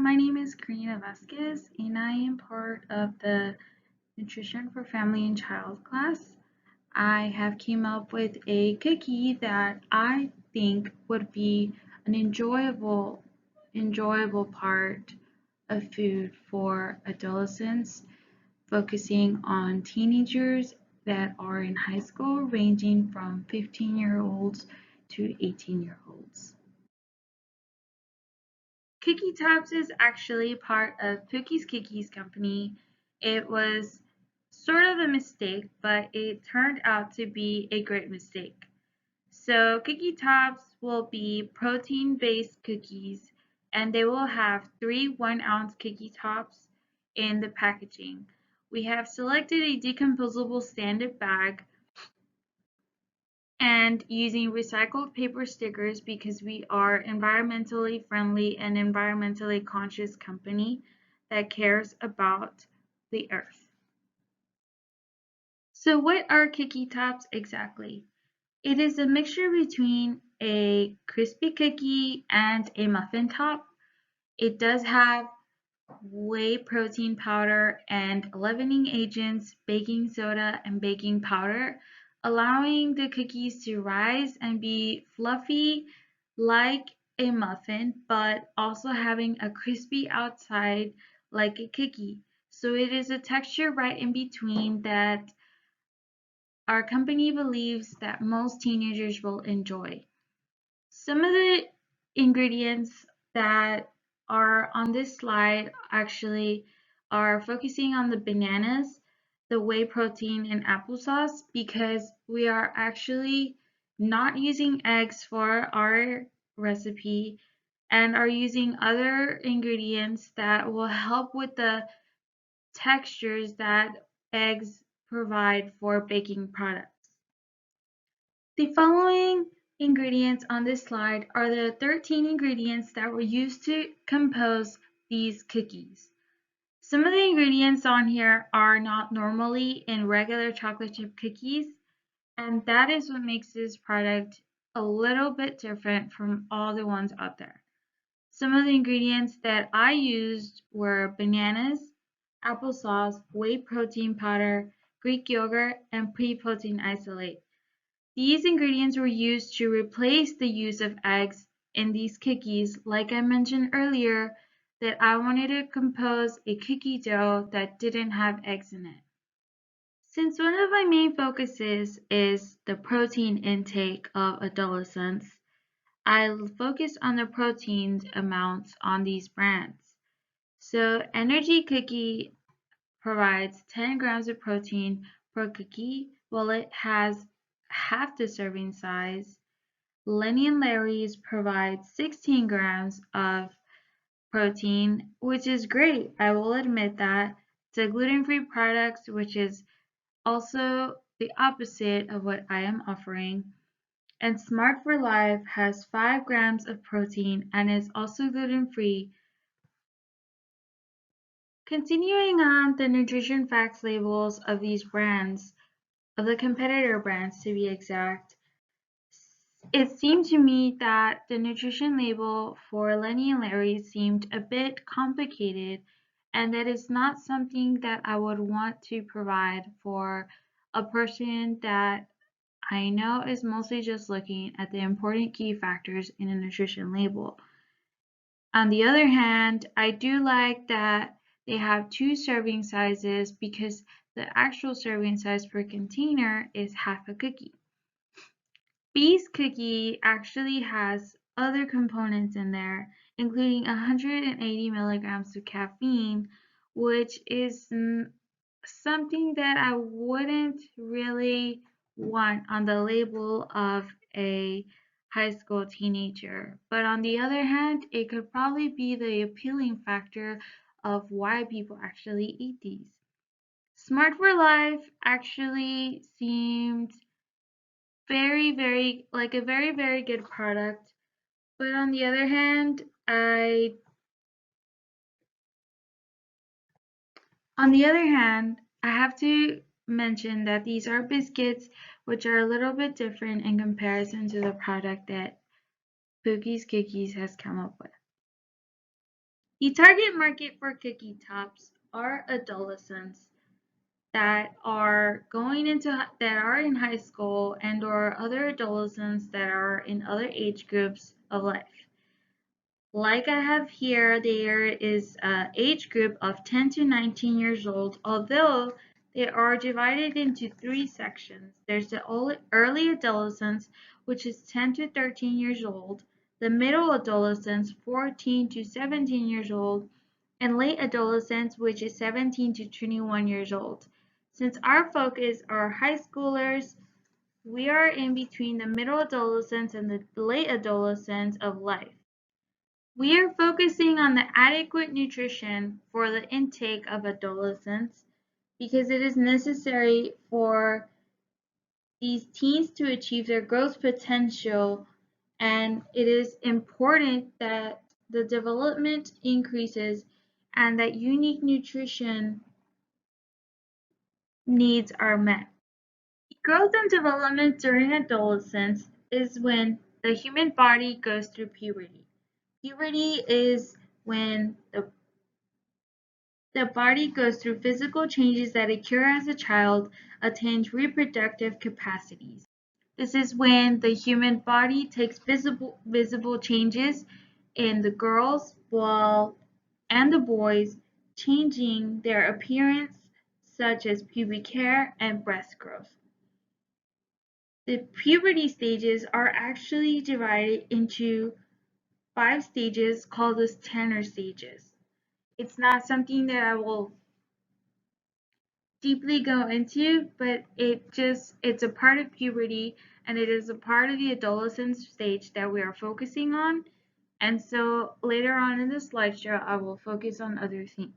my name is Karina Vasquez, and I am part of the Nutrition for Family and Child class. I have came up with a cookie that I think would be an enjoyable part of food for adolescents, focusing on teenagers that are in high school, ranging from 15-year-olds to 18-year-olds. Cookie Tops is actually part of Pookie's Cookies Company. It was sort of a mistake, but it turned out to be a great mistake. So Cookie Tops will be protein-based cookies, and they will have 3 1-ounce cookie tops in the packaging. We have selected a decomposable stand-up bag and using recycled paper stickers because we are environmentally friendly and environmentally conscious company that cares about the earth. So what are cookie tops exactly? It is a mixture between a crispy cookie and a muffin top. It does have whey protein powder and leavening agents, baking soda, and baking powder, allowing the cookies to rise and be fluffy like a muffin, but also having a crispy outside like a cookie. So it is a texture right in between that our company believes that most teenagers will enjoy. Some of the ingredients that are on this slide actually are focusing on the bananas, the whey protein, and applesauce because we are actually not using eggs for our recipe and are using other ingredients that will help with the textures that eggs provide for baking products. The following ingredients on this slide are the 13 ingredients that were used to compose these cookies. Some of the ingredients on here are not normally in regular chocolate chip cookies, and that is what makes this product a little bit different from all the ones out there. Some of the ingredients that I used were bananas, applesauce, whey protein powder, Greek yogurt, and pea protein isolate. These ingredients were used to replace the use of eggs in these cookies, like I mentioned earlier, that I wanted to compose a cookie dough that didn't have eggs in it. Since one of my main focuses is the protein intake of adolescents, I'll focus on the protein amounts on these brands. So Energy Cookie provides 10 grams of protein per cookie, while it has half the serving size. Lenny and Larry's provides 16 grams of protein, which is great. I will admit that. It's a gluten-free product, which is also the opposite of what I am offering. And Smart for Life has 5 grams of protein and is also gluten-free. Continuing on the nutrition facts labels of these brands, of the competitor brands to be exact, it seemed to me that the nutrition label for Lenny and Larry seemed a bit complicated, and that is not something that I would want to provide for a person that I know is mostly just looking at the important key factors in a nutrition label. On the other hand, I do like that they have 2 serving sizes because the actual serving size per container is half a cookie. Bee's cookie actually has other components in there, including 180 milligrams of caffeine, which is something that I wouldn't really want on the label of a high school teenager. But on the other hand, it could probably be the appealing factor of why people actually eat these. Smart for Life actually seemed like a very good product. But on the other hand, I have to mention that these are biscuits, which are a little bit different in comparison to the product that Pookie's Cookies has come up with. The target market for Cookie Tops are adolescents that are in high school and or other adolescents that are in other age groups of life. Like I have here, there is an age group of 10 to 19 years old, although they are divided into three sections. There's the early adolescents, which is 10 to 13 years old, the middle adolescents, 14 to 17 years old, and late adolescents, which is 17 to 21 years old. Since our focus are high schoolers, we are in between the middle adolescents and the late adolescents of life. We are focusing on the adequate nutrition for the intake of adolescents because it is necessary for these teens to achieve their growth potential, and it is important that the development increases and that unique nutrition needs are met. Growth and development during adolescence is when the human body goes through puberty. Puberty is when the body goes through physical changes that occur as a child attains reproductive capacities. This is when the human body takes visible changes in the girls and the boys, changing their appearance such as pubic hair and breast growth. The puberty stages are actually divided into 5 stages called as Tanner stages. It's not something that I will deeply go into, but it's a part of puberty and it is a part of the adolescence stage that we are focusing on. And so later on in the slideshow, I will focus on other things.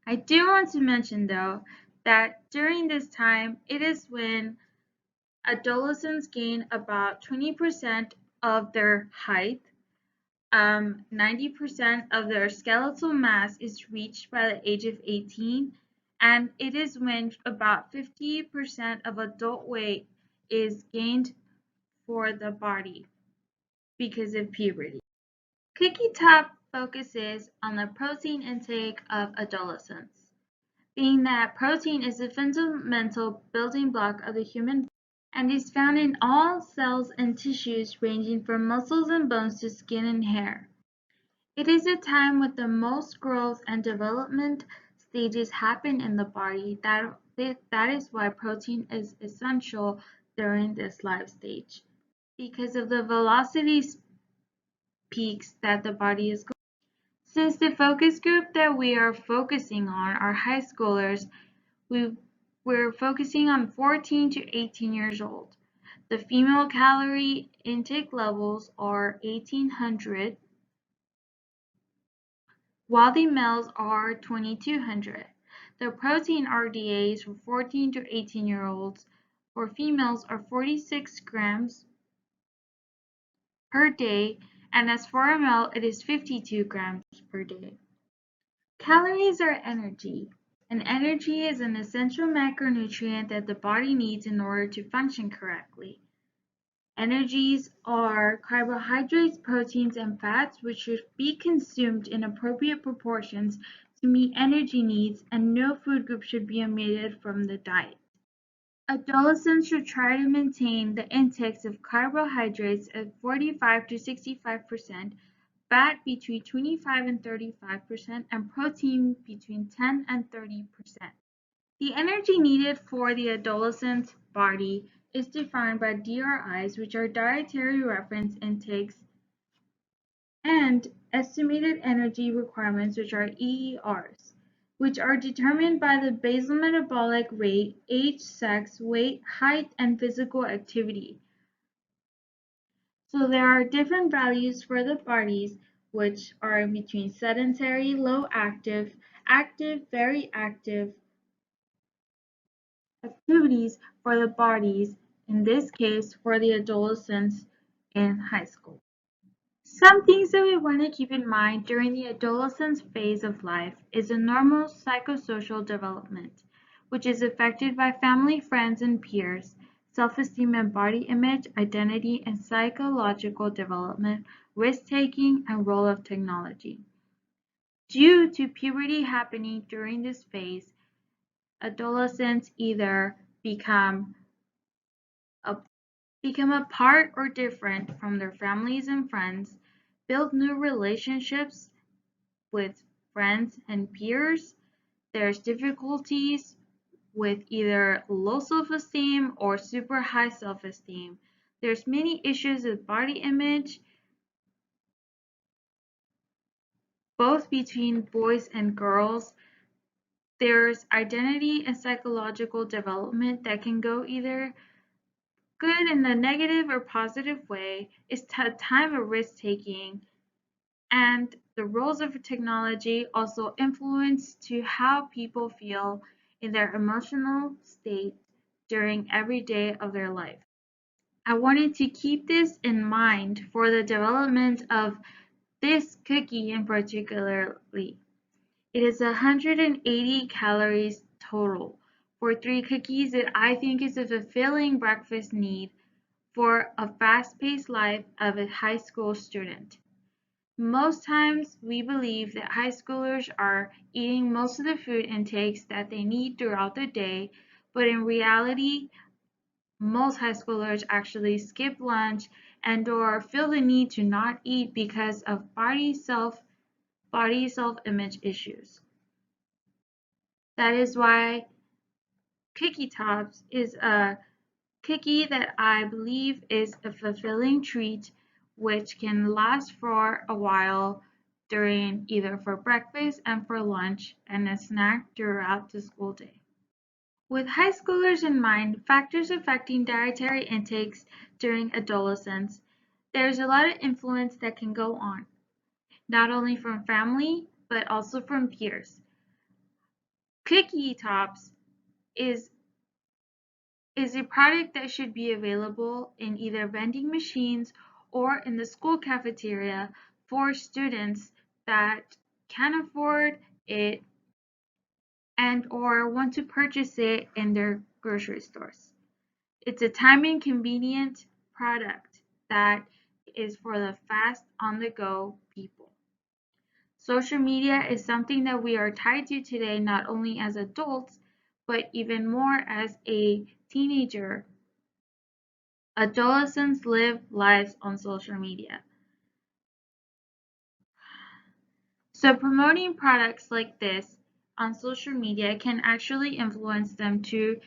I do want to mention though that during this time, it is when adolescents gain about 20% of their height, 90% of their skeletal mass is reached by the age of 18, and it is when about 50% of adult weight is gained for the body because of puberty. Cookie Top focuses on the protein intake of adolescents, being that protein is a fundamental building block of the human body and is found in all cells and tissues ranging from muscles and bones to skin and hair. It is a time when the most growth and development stages happen in the body. That is why protein is essential during this life stage because of the velocity peaks that the body is going. Since the focus group that we are focusing on are high schoolers, we're focusing on 14 to 18 years old. The female calorie intake levels are 1800 while the males are 2200. The protein RDAs for 14 to 18-year-olds for females are 46 grams per day, and as for a male, it is 52 grams per day. Calories are energy, and energy is an essential macronutrient that the body needs in order to function correctly. Energies are carbohydrates, proteins, and fats, which should be consumed in appropriate proportions to meet energy needs, and no food group should be omitted from the diet. Adolescents should try to maintain the intakes of carbohydrates at 45 to 65%, fat between 25 and 35%, and protein between 10 and 30%. The energy needed for the adolescent's body is defined by DRIs, which are dietary reference intakes, and estimated energy requirements, which are EERs, which are determined by the basal metabolic rate, age, sex, weight, height, and physical activity. So there are different values for the bodies, which are between sedentary, low active, active, very active, activities for the bodies, in this case for the adolescents in high school. Some things that we want to keep in mind during the adolescence phase of life is a normal psychosocial development, which is affected by family, friends, and peers, self-esteem and body image, identity, and psychological development, risk-taking, and role of technology. Due to puberty happening during this phase, adolescents either a, become apart or different from their families and friends, build new relationships with friends and peers. There's difficulties with either low self-esteem or super high self-esteem. There's many issues with body image, both between boys and girls. There's identity and psychological development that can go either good in a negative or positive way. It's a time of risk taking, and the roles of technology also influence to how people feel in their emotional state during every day of their life. I wanted to keep this in mind for the development of this cookie in particularly. It is 180 calories total for 3 cookies that I think is a fulfilling breakfast need for a fast-paced life of a high school student. Most times we believe that high schoolers are eating most of the food intakes that they need throughout the day, but in reality, most high schoolers actually skip lunch and or feel the need to not eat because of body self-image issues. That is why Cookie Tops is a cookie that I believe is a fulfilling treat which can last for a while during either for breakfast and for lunch and a snack throughout the school day. With high schoolers in mind, factors affecting dietary intakes during adolescence, there's a lot of influence that can go on, not only from family, but also from peers. Cookie Tops is is a product that should be available in either vending machines or in the school cafeteria for students that can afford it and or want to purchase it in their grocery stores. It's a time and convenient product that is for the fast on the go people. Social media is something that we are tied to today, not only as adults, but even more as a teenager. Adolescents live lives on social media. So promoting products like this on social media can actually influence them to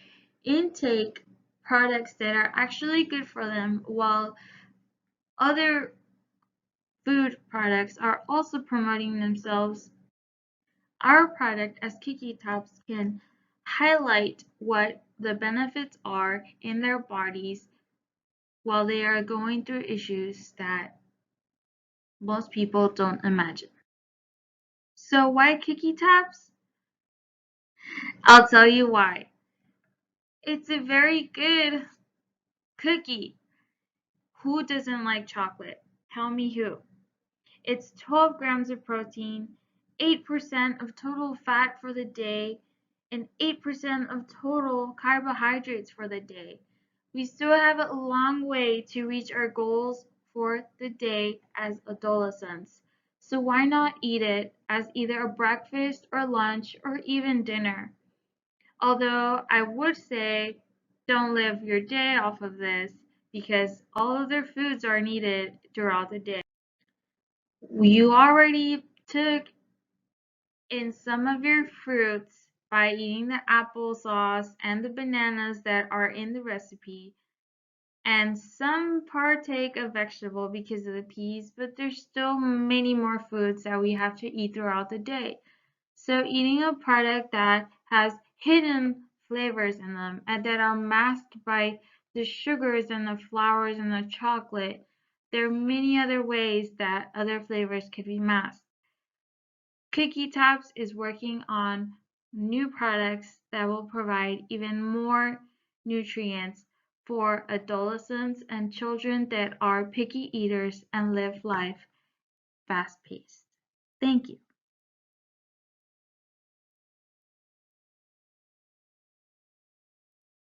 intake products that are actually good for them, while other food products are also promoting themselves. Our product as Kiki Tops can highlight what the benefits are in their bodies while they are going through issues that most people don't imagine. So why Kiki Tops? I'll tell you why. It's a very good cookie. Who doesn't like chocolate? Tell me who. It's 12 grams of protein, 8% of total fat for the day, and 8% of total carbohydrates for the day. We still have a long way to reach our goals for the day as adolescents. So why not eat it as either a breakfast or lunch or even dinner? Although I would say don't live your day off of this because all of their foods are needed throughout the day. You already took in some of your fruits by eating the applesauce and the bananas that are in the recipe, and some partake of vegetable because of the peas, but there's still many more foods that we have to eat throughout the day. So eating a product that has hidden flavors in them and that are masked by the sugars and the flours and the chocolate, there are many other ways that other flavors could be masked. Cookie Tops is working on new products that will provide even more nutrients for adolescents and children that are picky eaters and live life fast paced. Thank you.